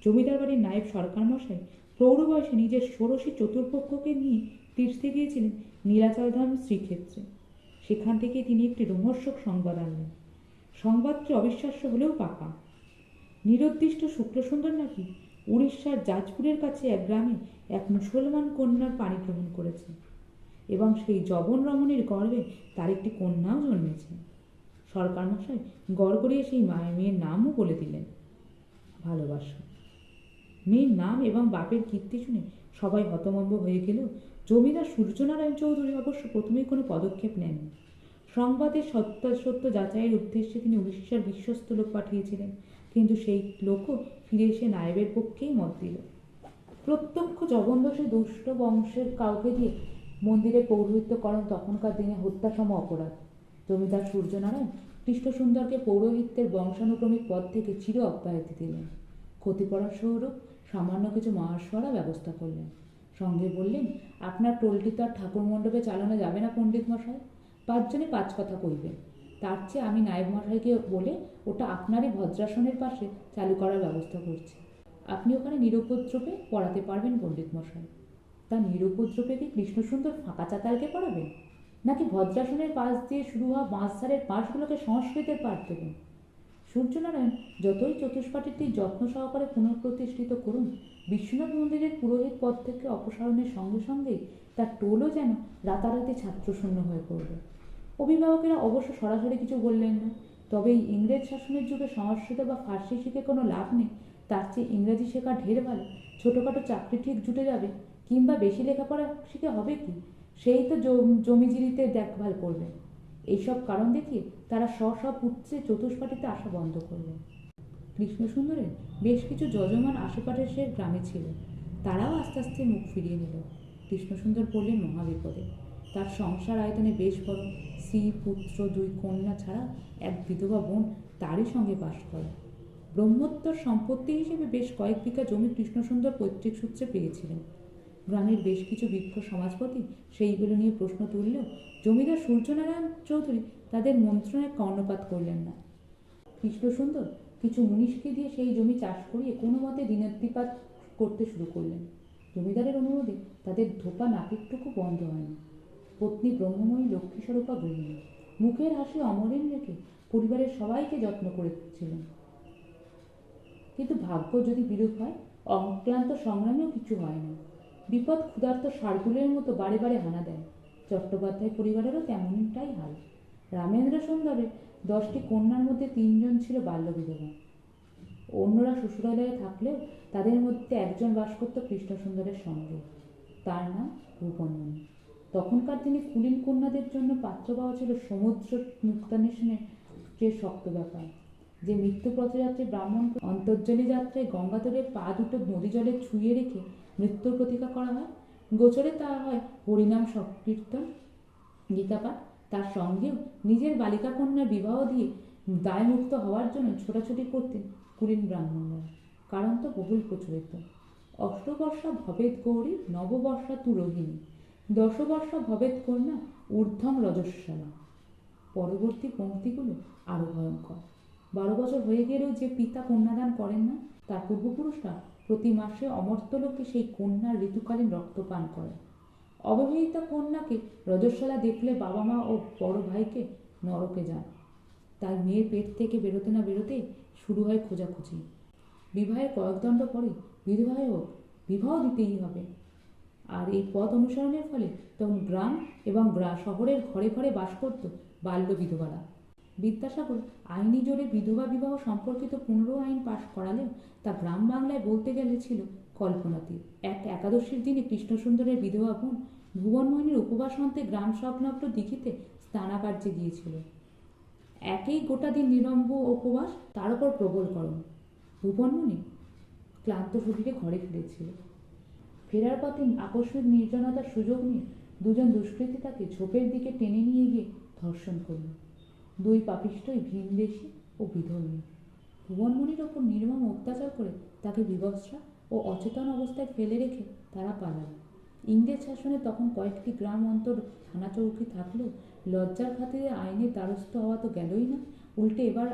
জমিদার বাড়ির নায়েব সরকার মশাই প্রৌঢ় বয়সে নিজের ষোড়শী চতুর্পক্ষকে নিয়ে তীর্থে গিয়েছিলেন নীলাচলধাম শ্রীক্ষেত্রে। সেখান থেকে তিনি একটি রোমহর্ষক সংবাদ আনলেন। সংবাদটি অবিশ্বাস্য হলেও পাকা। নিরুদ্দিষ্ট শুক্লসুন্দর নাকি উড়িষ্যার জাজপুরের কাছে এক গ্রামে এক মুসলমান কন্যার পানি গ্রহণ করেছে এবং সেই যবন রমণীর গর্ভে তার একটি কন্যাও জন্মেছে। সরকার মশাই গড়গড়িয়ে সেই মেয়ের নামও বলে দিলেন ভালোবাসা। মেয়ের নাম এবং বাপের কীর্তি শুনে সবাই হতভম্ব হয়ে গেলেও জমিদার সূর্যনারায়ণ চৌধুরী অবশ্য প্রথমেই কোনো পদক্ষেপ নেননি। সংবাদের সত্য যাচাইয়ের উদ্দেশ্যে তিনি উড়িষ্যার বিশ্বস্ত লোক পাঠিয়েছিলেন, কিন্তু সেই লোকও ফিরে এসে নায়েবের পক্ষেই মত দিল। প্রত্যক্ষ জগন্দাসে দুষ্ট বংশের কাউকে দিয়ে মন্দিরে পৌরোহিত্যকরণ তখনকার দিনে হত্যাসম অপরাধ। জমিদার সূর্যনারায়ণ কৃষ্ণসুন্দরকে পৌরোহিত্যের বংশানুক্রমিক পদ থেকে চির অব্যাহতি দিলেন। ক্ষতিপূরণ স্বরূপ সামান্য কিছু মহাশোয়ারা ব্যবস্থা করলেন। সঙ্গে বললেন, আপনার টোলটি তো আর ঠাকুর মণ্ডপে চালানো যাবে না পণ্ডিত মশাই, 5 জনে 5 কথা কইবেন। তার চেয়ে আমি নায়েব মশাইকে বলে ওটা আপনারই ভদ্রাসনের পাশে চালু করার ব্যবস্থা করছি। আপনি ওখানে নিরুপদ্রবে পড়াতে পারবেন পণ্ডিত মশাই। তা নিরুপদ্রবে কি কৃষ্ণসুন্দর ফাঁকা চাতালকে পড়াবেন, নাকি ভদ্রাসনের পাশ দিয়ে শুরু হওয়া বাঁশঝাড়ের পাশগুলোকে সংস্কৃতের পাঠ দেবেন? সূর্যনারায়ণ যতই চতুষ্পাটিটি যত্ন সহকারে পুনঃপ্রতিষ্ঠিত করুন, বিশ্বনাথ মন্দিরের পুরোহিত পদ থেকে অপসারণের সঙ্গে সঙ্গেই তার টোলও যেন রাতারাতি ছাত্রশূন্য হয়ে পড়ল। অভিভাবকেরা অবশ্য সরাসরি কিছু বললেন না, তবে এই ইংরেজ শাসনের যুগে সংস্কৃত বা ফার্সি শিখে কোনো লাভ নেই, তার চেয়ে ইংরেজি শেখা ঢের ভালো। ছোটোখাটো চাকরি ঠিক জুটে যাবে, কিংবা বেশি লেখাপড়া শিখে হবে কি, সেই তো জমিজিরিতে দেখভাল করবেন। এইসব কারণ দেখিয়ে তারা পুত্রে চতুষ্পাটিতে আসা বন্ধ করলেন। কৃষ্ণসুন্দরের বেশ কিছু যজমান আশেপাশের গ্রামে ছিল, তারাও আস্তে আস্তে মুখ ফিরিয়ে নিল। কৃষ্ণসুন্দর পড়লেন মহাবিপদে। তার সংসার আয়তনে বেশ বড়, স্ত্রী, পুত্র, 2 কন্যা ছাড়া এক বিধবা বোন তারই সঙ্গে বাস করে। ব্রহ্মোত্তর সম্পত্তি হিসেবে বেশ কয়েক বিঘা জমি কৃষ্ণসুন্দর পৈতৃক সূত্রে পেয়েছিলেন। গ্রামের বেশ কিছু বৃক্ষ সমাজপতি সেইগুলো নিয়ে প্রশ্ন তুললেও জমিদার সূর্যনারায়ণ চৌধুরী তাদের মন্ত্রণায় কর্ণপাত করলেন না। কৃষ্ণসুন্দর কিছু মুনিশকে দিয়ে সেই জমি চাষ করিয়ে কোনো মতে দিনোদ্দীপাত করতে শুরু করলেন। জমিদারের অনুরোধে তাদের ধোপা নাপিতটুকু বন্ধ হয়নি। পত্নী ব্রহ্মময়ী লক্ষ্মীস্বরূপা গৃহিণী, মুখের হাসি অমলিন রেখে পরিবারের সবাইকে যত্ন করেছিলেন। কিন্তু ভাগ্য যদি বিরূপ হয়, অক্লান্ত সংগ্রামেও কিছু হয় না। বিপদ ক্ষুধার্ত ষাঁড়গুলোর মতো বারে বারে হানা দেয়। চট্টোপাধ্যায় পরিবারেরও তেমনটাই হাল। রামেন্দ্র সুন্দরের 10টি কন্যার মধ্যে 3 জন ছিল বাল্যবিধবা। অন্যরা শ্বশুরালয়ে থাকলেও তাদের মধ্যে একজন বাস করত কৃষ্ণসুন্দরের সঙ্গে, তার নাম রূপনমণি। তখনকার দিনে কুলীন কন্যাদের জন্য পাত্র পাওয়া ছিল সমুদ্র মুক্তান্বেষণের চেয়ে শক্ত ব্যাপার। যে মৃত্যু পথযাত্রী ব্রাহ্মণকে অন্তর্জলী যাত্রায় গঙ্গাতলে পা দুটো নদী জলে ছুঁয়ে রেখে মৃত্যুর প্রতীক্ষা করা হয়, গোচরে তা হয় হরিনাম সংকীর্তন, গীতাপাঠ। তার সঙ্গেও নিজের বালিকা কন্যার বিবাহ দিয়ে দায়মুক্ত হওয়ার জন্য ছোটাছুটি করতেন কুলীন ব্রাহ্মণরা। কারণ তো বহুল প্রচলিত, অষ্টবর্ষা ভবেদ গৌরী, নববর্ষা তু রোহিণী, 10 বর্ষা ভবেদ কন্যা, ঊর্ধ্বং রজস্বলা। পরবর্তী পংক্তিগুলো আরো ভয়ঙ্কর। 12 বছর হয়ে গেলেও যে পিতা কন্যাদান করেন না, তার পূর্বপুরুষরা প্রতি মাসে অমর্ত্যলোকে সেই কন্যার ঋতুকালীন রক্তপান করে। অবহেলিতা কন্যাকে রজস্বলা দেখলে বাবা মা ও বড় ভাইকে নরকে যান। তার মেয়ের পেট থেকে বেরোতে না বেরোতেই শুরু হয় খোঁজাখুঁজি। বিবাহের কয়েকদণ্ড পরে বিধবায় হোক, বিবাহ দিতেই হবে। আর এই পথ অনুসরণের ফলে তখন গ্রাম এবং শহরের ঘরে ঘরে বাস করত বাল্য বিধবারা। বিদ্যাসাগর আইনি জোরে বিধবা বিবাহ সম্পর্কিত 15 আইন পাশ করালেও তা গ্রাম বাংলায় বলতে গেলে ছিল কল্পনাতীত। এক একাদশীর দিনে কৃষ্ণসুন্দরের বিধবা বোন ভুবনমোহিনীর উপবাস অন্তে গ্রাম সংলগ্ন দিঘিতে স্নানাকার্যে গিয়েছিল। একেই গোটা দিন নিরম্ব উপবাস, তার উপর প্রবল গরম। ভুবনমোহিনী ক্লান্ত শরীরে ঘরে ফিরেছিল। ফেরার পথে আকস্মিক নির্জনতার সুযোগ নিয়ে দুজন দুষ্কৃতী তাকে ঝোপের দিকে টেনে নিয়ে গিয়ে ধর্ষণ করল। দুই পাপিষ্ঠই ভিনদেশী ও বিধর্মী। ভুবনমণির ওপর নির্মম অত্যাচার করে তাকে বিবস্ত্রা ও অচেতন অবস্থায় ফেলে রেখে তারা পালাল। ইংরেজ শাসনে তখন কয়েকটি গ্রাম অন্তর থানা চৌকি থাকলেও লজ্জার খাতিরে আইনের দ্বারস্থ হওয়া তো গেলই না, উল্টে এবার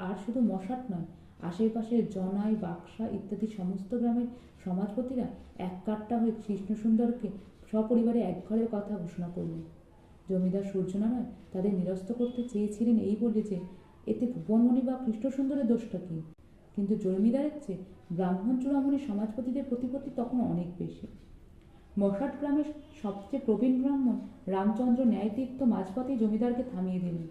আর শুধু মশাট নয়, আশেপাশের জনাই, বাক্সা ইত্যাদি সমস্ত গ্রামের সমাজপতিরা এক কাট্টা হয়ে কৃষ্ণসুন্দরকে সপরিবারে এক ঘরের কথা ঘোষণা করলেন। জমিদার সূর্যনারায়ণ তাদের নিরস্ত করতে চেয়েছিলেন এই বলে যে এতে ভুবনমণি বা কৃষ্ণসুন্দরের দোষটা কী, কিন্তু জমিদারের চেয়ে ব্রাহ্মণ চূড়ামণি সমাজপতিদের প্রতিপত্তি তখন অনেক বেশি। মশাট গ্রামের সবচেয়ে প্রবীণ ব্রাহ্মণ রামচন্দ্র ন্যায়তীর্থ মাঝপথেই জমিদারকে থামিয়ে দিলেন।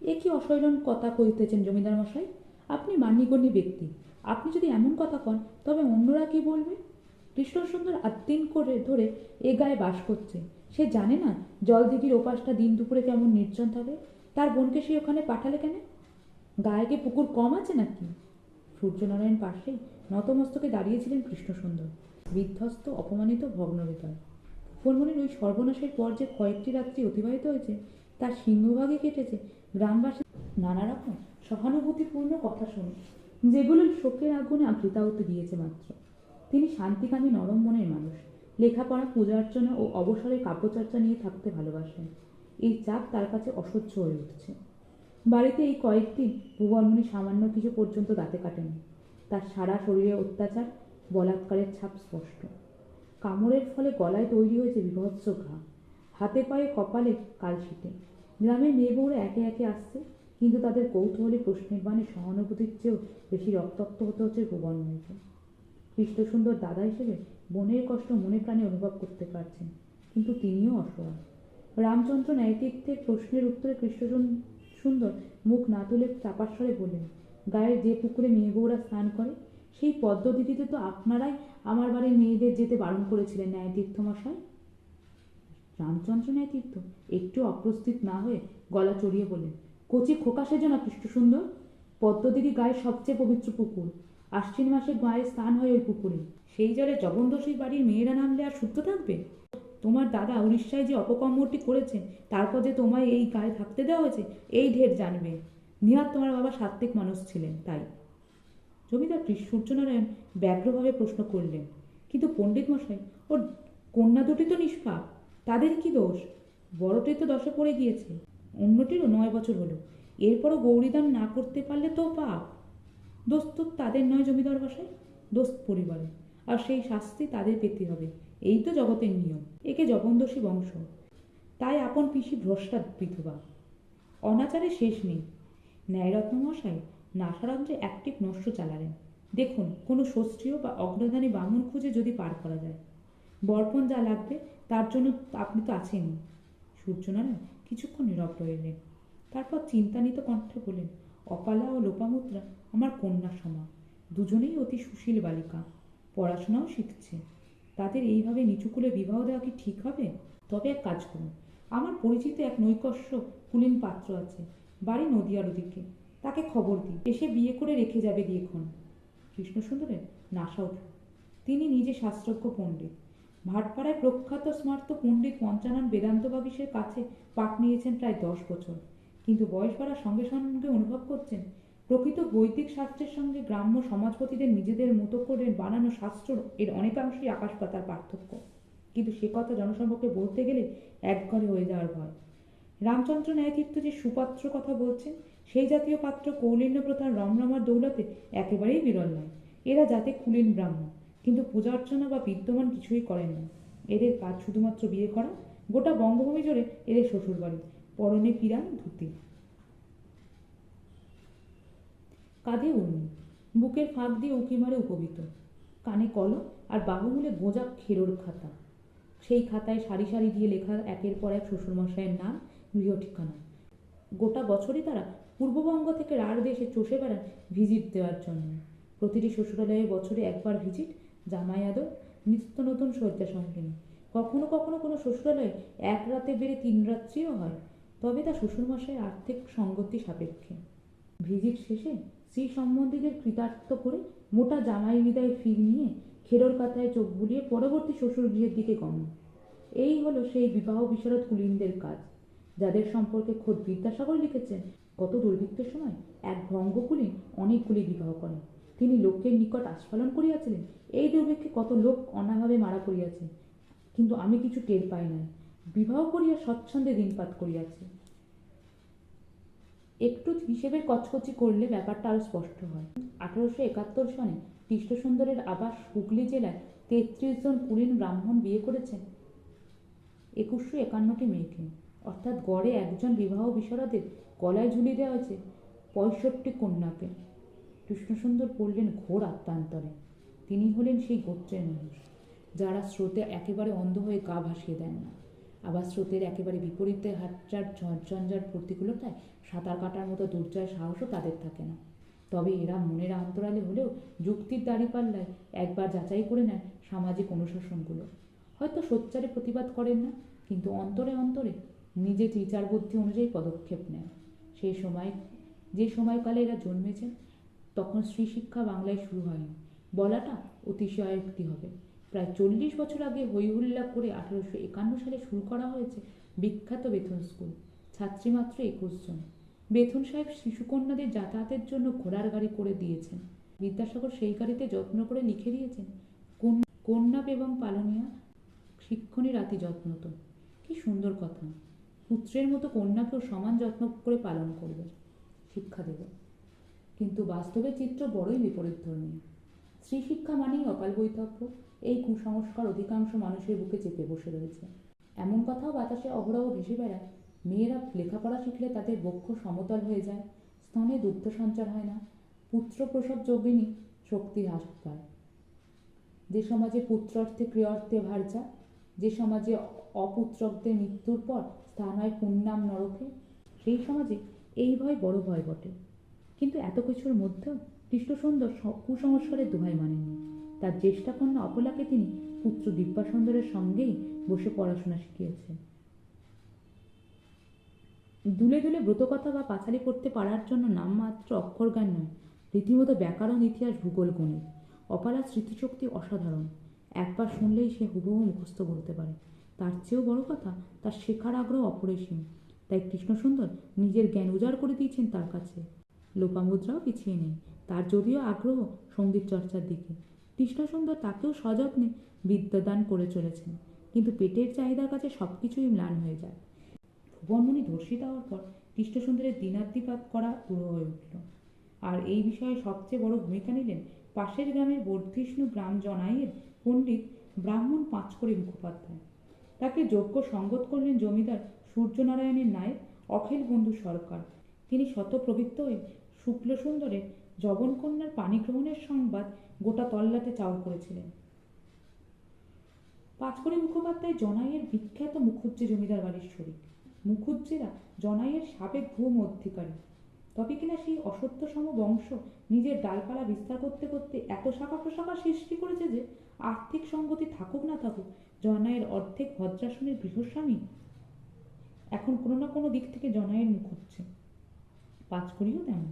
এ কি অশৈলন কথা কইতেছেন জমিদার মশাই? আপনি মান্যগণ্য ব্যক্তি, আপনি যদি এমন কথা কন তবে অন্যরা কি বলবে? কৃষ্ণসুন্দর আদিন করে ধরে এ গায়ে বাস করছে, সে জানে না জলদিঘির ওপাশটা দিন দুপুরে কেমন নির্জন থাকে? তার বোনকে সে ওখানে পাঠালে কেন? গায়ে কি পুকুর কম আছে নাকি? সূর্যনারায়ণ পাশেই নতমস্তকে দাঁড়িয়েছিলেন কৃষ্ণসুন্দর, বিধ্বস্ত, অপমানিত, ভগ্নহৃদয়। ভুবনমণির ওই সর্বনাশের পর যে কয়েকটি রাত্রি অতিবাহিত হয়েছে তার সিংহভাগে কেটেছে গ্রামবাসী নানা রকম সহানুভূতিপূর্ণ কথা শুনে, যেগুলো শোকের আগুনে ঘৃতাহুতি দিয়েছে মাত্র। তিনি শান্তিকামী নরম মনের মানুষ, লেখাপড়া, পূজা অর্চনা ও অবসরে কাব্যচর্চা নিয়ে থাকতে ভালোবাসেন। এই চাপ তার কাছে অসহ্য হয়ে উঠছে। বাড়িতে এই কয়েকদিন ভুবনমণি সামান্য কিছু পর্যন্ত দাঁতে কাটেনি। তার সারা শরীরে অত্যাচার, বলাৎকারের ছাপ স্পষ্ট। কামড়ের ফলে গলায় তৈরি হয়েছে বিভৎস ঘা, হাতে পায়ে কপালে কালশিটে। গ্রামের মেয়ে বউরা একে একে আসছে, কিন্তু তাদের কৌতূহলী প্রশ্নের বাণে সহানুভূতির চেয়েও বেশি রক্তাক্ত হতে হচ্ছে ভুবনমণিকে। কৃষ্ণসুন্দর দাদা হিসেবে বোনের কষ্ট মনে প্রাণে অনুভব করতে পারছেন, কিন্তু তিনিও অসহায়। রামচন্দ্র ন্যায়তীর্থের প্রশ্নের উত্তরে কৃষ্ণসুন্দর মুখ না তুলে চাপার স্বরে বললেন, গায়ের যে পুকুরে মেয়ে বউরা স্নান করে সেই পদ্মদিঘিতে তো আপনারাই আমার বাড়ির মেয়েদের যেতে বারণ করেছিলেন ন্যায়তীর্থ মশাই। রামচন্দ্র ন্যায়তীর্থ একটু অপ্রস্তুত না হয়ে গলা চড়িয়ে বললেন, কচি খোকা সেজো না কৃষ্ণসুন্দর। পদ্মদিঘি গায়ের সবচেয়ে পবিত্র পুকুর। আশ্বিন মাসে গায়ে স্নান হয় ওই পুকুরে। সেই জলে জগন্দোষী বাড়ির মেয়েরা নামলে আর শুদ্ধ থাকবে? তোমার দাদা উড়িষ্যায় যে অপকর্মটি করেছেন তারপর যে তোমায় এই গায়ে থাকতে দেওয়া হয়েছে এই ঢের জানবে। নিহাত তোমার বাবা সাত্ত্বিক মানুষ ছিলেন, তাই। জমিদার সূর্যনারায়ণ ব্যগ্রভাবে প্রশ্ন করলেন, কিন্তু পণ্ডিত মশাই, ওর কন্যা দুটি তো নিষ্পাপ, তাদের কি দোষ? বড়টি তো 10-এ পড়ে গিয়েছে, অন্যটিরও 9 বছর হলো। এরপরও গৌরীদান না করতে পারলে তো পাপ। দোষ তো তাদের নয় জমিদার মশাই, দোষ পরিবারে, আর সেই শাস্তি তাদের পেতে হবে। এই তো জগতের নিয়ম। একে জগন্দোষী বংশ, তাই আপন পিসি ভ্রষ্টা বিধবা। অনাচারে শেষ নেই। ন্যায়রত্ন মশাই নাসারন্ত্রে অ্যাক্টিভ নস্য চালালেন। দেখুন, কোনো ষষ্ঠীয় বা অগ্রদানী বামুন খুঁজে যদি পার করা যায়। বর্পণ যা লাগবে তার জন্য আপনি তো আছেনই। সূর্যনারায়ণ কিছুক্ষণ নীরব রইলেন, তারপর চিন্তান্বিত কণ্ঠে বললেন, অপালা ও লোপামুদ্রা আমার কন্যা সমা, দুজনেই অতি সুশীল বালিকা, পড়াশোনাও শিখছে। তাদের এইভাবে নিচুকুলে বিবাহ দেওয়া কি ঠিক হবে? তবে এক কাজ করুন, আমার পরিচিত এক নৈকস্য কুলীন পাত্র আছে, বাড়ি নদিয়ার ওদিকে, তাকে খবর দিই, এসে বিয়ে করে রেখে যাবে দিয়েক্ষণ। কৃষ্ণসুন্দরের নাশা উঠল। তিনি নিজে শাস্ত্রজ্ঞ পণ্ডিত, ভাটপাড়ায় প্রখ্যাত স্মার্ত পণ্ডিত পঞ্চানন বেদান্ত বাগীশের কাছে পাঠ নিয়েছেন প্রায় 10 বছর, কিন্তু বয়স বাড়ার সঙ্গে সঙ্গে অনুভব করছেন প্রকৃত বৈদিক শাস্ত্রের সঙ্গে গ্রাম্য সমাজপতিদের নিজেদের মতো করে বানানো শাস্ত্র এর অনেকাংশেই আকাশ পাতার পার্থক্য। কিন্তু সে কথা জনসম্মুখে বলতে গেলে একঘরে হয়ে যাওয়ার ভয়। রামচন্দ্র ন্যায়তীর্থ যে সুপাত্র কথা বলছেন সেই জাতীয় পাত্র কৌলিন্য প্রধান রমরমার দৌলতে একেবারেই বিরল নয়। এরা জাতে কুলীন ব্রাহ্মণ, কিন্তু পূজা অর্চনা বা বিদ্যমান কিছুই করেন না। এদের কাজ শুধুমাত্র বিয়ে করা। গোটা বঙ্গভূমি জুড়ে এদের শ্বশুরবাড়ি, পরনে পিরান ধুতি, কাঁধে উর্মি, বুকের ফাঁক দিয়ে উঁকি মারে উপবিত, কানে কলম আর বাহুমূলে গোঁজা খেরোর খাতা। সেই খাতায় সারি সারি দিয়ে লেখা একের পর এক শ্বশুরমশাইয়ের নাম, গৃহ ঠিকানা। গোটা বছরই তারা পূর্ববঙ্গ থেকে রাঢ় দেশে চষে বেড়ান ভিজিট দেওয়ার জন্য। প্রতিটি শ্বশুরালয়ে বছরে একবার ভিজিট, জামাই আদর, নিত্য নতুন শয্যা সঙ্গিনী। কখনো কখনো কোনো শ্বশুরালয়ে এক রাতে বেড়ে 3 রাত্রিও হয়, তবে তা শ্বশুরমশাইয়ের আর্থিক সঙ্গতি সাপেক্ষে। ভিজিট শেষে স্ত্রী সম্বন্ধীদের কৃতার্থ করে মোটা জামাই বিদায় ফি নিয়ে খেরোর কাতায় চোখ বুলিয়ে পরবর্তী শ্বশুর গৃহের দিকে গমন। এই হলো সেই বিবাহ বিশারদ কুলীনদের কাজ, যাদের সম্পর্কে খোদ বিদ্যাসাগর লিখেছেন, কত দুর্ভিক্ষের সময় এক ভঙ্গকুলীন অনেকগুলি বিবাহ করেন। তিনি লোকের নিকট আস্ফালন করিয়াছিলেন, এই দুর্ভিক্ষে কত লোক অনাভাবে মারা পড়িয়াছে, কিন্তু আমি কিছু টের পাই নাই। বিবাহ করিয়া স্বচ্ছন্দে দিনপাত করিয়াছে। একটু হিসেবের কচকচি করলে ব্যাপারটা আরো স্পষ্ট হয়। 1871 সনে কৃষ্ণসুন্দরের আবাস হুগলি জেলায় 33 জন কুলীন ব্রাহ্মণ বিয়ে করেছেন 2151টি মেয়েকে, অর্থাৎ গড়ে একজন বিবাহ বিশারদের গলায় ঝুলিয়ে দেওয়া হয়েছে 65 কন্যাকে। কৃষ্ণসুন্দর পড়লেন ঘোর আত্মান্তরে। তিনি হলেন সেই গোত্রের মানুষ যারা স্রোতে একেবারে অন্ধ হয়ে গা ভাসিয়ে দেন না, আবার স্রোতের একেবারে বিপরীতে হাতটার ঝঞ্ঝার প্রতিকূলতায় সাঁতার কাটার মতো দুর্জয় সাহসও তাদের থাকে না। তবে এরা মনের অন্তরালে হলেও যুক্তির দাঁড়িপাল্লায় একবার যাচাই করে নেয় সামাজিক অনুশাসনগুলো। হয়তো সোচ্চারে প্রতিবাদ করেন না, কিন্তু অন্তরে অন্তরে নিজের বিচার বুদ্ধি অনুযায়ী পদক্ষেপ নেয়। যে সময়কালে এরা জন্মেছেন তখন স্ত্রী শিক্ষা বাংলায় শুরু হয়নি বলাটা অতিশয়োক্তি হবে। প্রায় 40 বছর আগে হইহুল্লা করে 1851 সালে শুরু করা হয়েছে বিখ্যাত বেথুন স্কুল। ছাত্রী মাত্র 21 জন। বেথুন সাহেব শিশুকন্যাদের যাতায়াতের জন্য ঘোড়ার গাড়ি করে দিয়েছেন। বিদ্যাসাগর সেই গাড়িতে যত্ন করে লিখে দিয়েছেন, কন্যা এবং পালনিয়া শিক্ষণী রাতি যত্নত। কি সুন্দর কথা! পুত্রের মতো কন্যাকেও সমান যত্ন করে পালন করবে, শিক্ষা দেবে। কিন্তু বাস্তবে চিত্র বড়ই বিপরীতধর্মী। স্ত্রী শিক্ষা মানেই অকাল বৈধব্য, এই কুসংস্কার অধিকাংশ মানুষের বুকে চেপে বসে রয়েছে। এমন কথাও বাতাসে অহরহ ভেসে বেড়ায়, মেয়েরা লেখাপড়া শিখলে তাদের বক্ষ সমতল হয়ে যায়, স্তনে দুগ্ধ সঞ্চার হয় না, পুত্র প্রসব যোগিনী শক্তি হ্রাস পায়। যে সমাজে পুত্রার্থে ক্রিয়ার্থে ভার্যা, যে সমাজে অপুত্রকদের মৃত্যুর পর স্থান হয় পুণ্যাম নরকে, সেই সমাজে এই ভয় বড় ভয় বটে। কিন্তু এত কিছুর মধ্যেও কৃষ্ণসুন্দর কুসংস্কারের দোহাই মানেননি। তার জ্যেষ্ঠা কন্যা অপলাকে তিনি পুত্র দিব্যাসুন্দরের সঙ্গেই বসে পড়াশোনা শিখিয়েছেন। দুলে দুলে ব্রতকথা বা পাঁচালি পড়তে পারার জন্য নামমাত্র অক্ষরজ্ঞান নয়, রীতিমতো ব্যাকরণ, ইতিহাস, ভূগোল, গণিত। অপালার স্মৃতিশক্তি অসাধারণ। একবার শুনলেই সে হুবহু মুখস্থ বলতে পারে। তার চেয়েও বড় কথা, তার শেখার আগ্রহ অপরিসীম। তাই কৃষ্ণসুন্দর নিজের জ্ঞান উজাড় করে দিয়েছেন তার কাছে। লোপামুদ্রাও পিছিয়ে নেই, তার যদিও আগ্রহ সঙ্গীত চর্চার দিকে। কৃষ্ণসুন্দর তাকেও সযত্নে বিদ্যাদান করে চলেছেন, কিন্তু পেটের চাহিদার কাছে সবকিছুই ম্লান হয়ে যায়। ভুবনমণি ধর্ষিত হওয়ার পর কৃষ্ণসুন্দরের দিনাতিপাত করা পুরো হয়ে উঠল। আর এই বিষয়ে সবচেয়ে বড় ভূমিকা নিলেন পাশের গ্রামের বর্ধিষ্ণু গ্রাম জনাইয়ের পণ্ডিত ব্রাহ্মণ পাঁচকড়ি মুখোপাধ্যায়। তাকে যোগ্য সঙ্গত করলেন জমিদার সূর্যনারায়ণের নায়েব অখিল বন্ধু সরকার। তিনি শতপ্রবৃত্ত হয়ে শুক্লসুন্দরের জবনকন্যার পাণিগ্রহণের সংবাদ গোটা তল্লাটে চাউর করেছিলেন। পাঁচকড়ি মুখোপাধ্যায় জনাইয়ের বিখ্যাত মুখুজ্জে জমিদার বাড়ির শরিক। মুখুজ্জেরা জনাইয়ের সাবেক ভূম অধিকারী, তবে কিনা সেই অসত্যসম বংশ নিজের ডালপালা বিস্তার করতে করতে এত শাখা প্রশাখা সৃষ্টি করেছে যে আর্থিক সঙ্গতি থাকুক না থাকুক, জনাইয়ের অর্ধেক ভদ্রাসনের গৃহস্বামী এখন কোনো না কোনো দিক থেকে জনাইয়ের মুখ হচ্ছে। পাঁচকড়িও তেমন।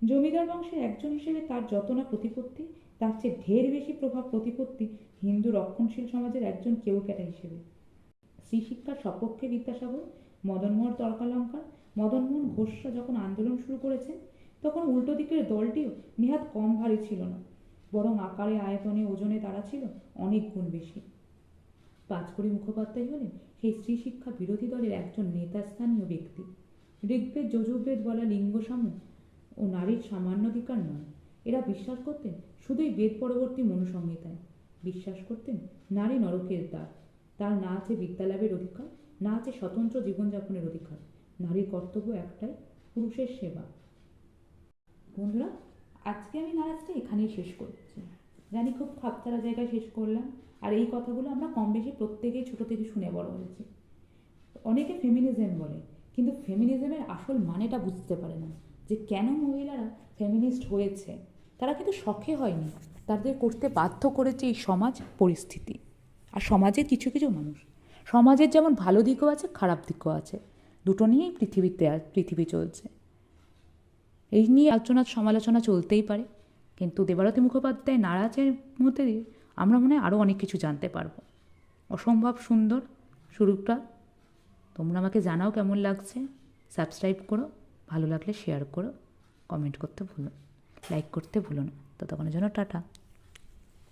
জমিদার বংশের একজন হিসেবে তার যত না প্রতিপত্তি, তার চেয়ে ঢের বেশি প্রভাব প্রতিপত্তি হিন্দু রক্ষণশীল সমাজের একজন কেউক্যাটা হিসেবে। স্ত্রী শিক্ষার সপক্ষে বিদ্যাসাগর, মদনমোহন তর্কালঙ্কার, মদনমোহন ঘোষরা যখন আন্দোলন শুরু করেছেন, তখন উল্টো দিকের দলটিও নেহাত কম ভারী ছিল না, বরং আকারে, আয়তনে, ওজনে তারা ছিল অনেক গুণ বেশি। পাঁচকড়ি মুখোপাধ্যায় হলেন সেই স্ত্রী শিক্ষা বিরোধী দলের একজন নেতাস্থানীয় ব্যক্তি। ঋগ্বেদ যজুর্বেদ বলা লিঙ্গসাম্য ও নারীর সামান্যাধিকার নয়, এরা বিশ্বাস করতেন শুধুই বেদ পরবর্তী মনুসংহিতায়। বিশ্বাস করতেন নারী নরকের দ্বার, তার না আছে বিদ্যালাভের অধিকার, না আছে স্বতন্ত্র জীবনযাপনের অধিকার। নারীর কর্তব্য একটাই, পুরুষের সেবা। বন্ধুরা, আজকে আমি নারাজটা এখানেই শেষ করছি। জানি খুব খাপছাড়া জায়গায় শেষ করলাম, আর এই কথাগুলো আমরা কম বেশি প্রত্যেকেই ছোটো থেকে শুনে বড় হয়েছি। অনেকে ফেমিনিজম বলে, কিন্তু ফেমিনিজমের আসল মানেটা বুঝতে পারে না, যে কেন মহিলারা ফেমিনিস্ট হয়েছে। তারা কিন্তু শখে হয়নি, তাদের করতে বাধ্য করেছে এই সমাজ পরিস্থিতি আর সমাজের কিছু কিছু মানুষ। সমাজের যেমন ভালো দিকও আছে, খারাপ দিকও আছে, দুটো নিয়েই পৃথিবী চলছে। এই নিয়ে আলোচনা সমালোচনা চলতেই পারে, কিন্তু দেবারতী মুখোপাধ্যায় নারাজের মধ্যে দিয়ে আমরা মনে হয় আরও অনেক কিছু জানতে পারবো। অসম্ভব সুন্দর শুরুটা। তোমরা আমাকে জানাও কেমন লাগছে। সাবস্ক্রাইব করো, ভালো লাগলে শেয়ার করো, কমেন্ট করতে ভুলো, লাইক করতে ভুলো না। ততক্ষণের জন্য টাটা।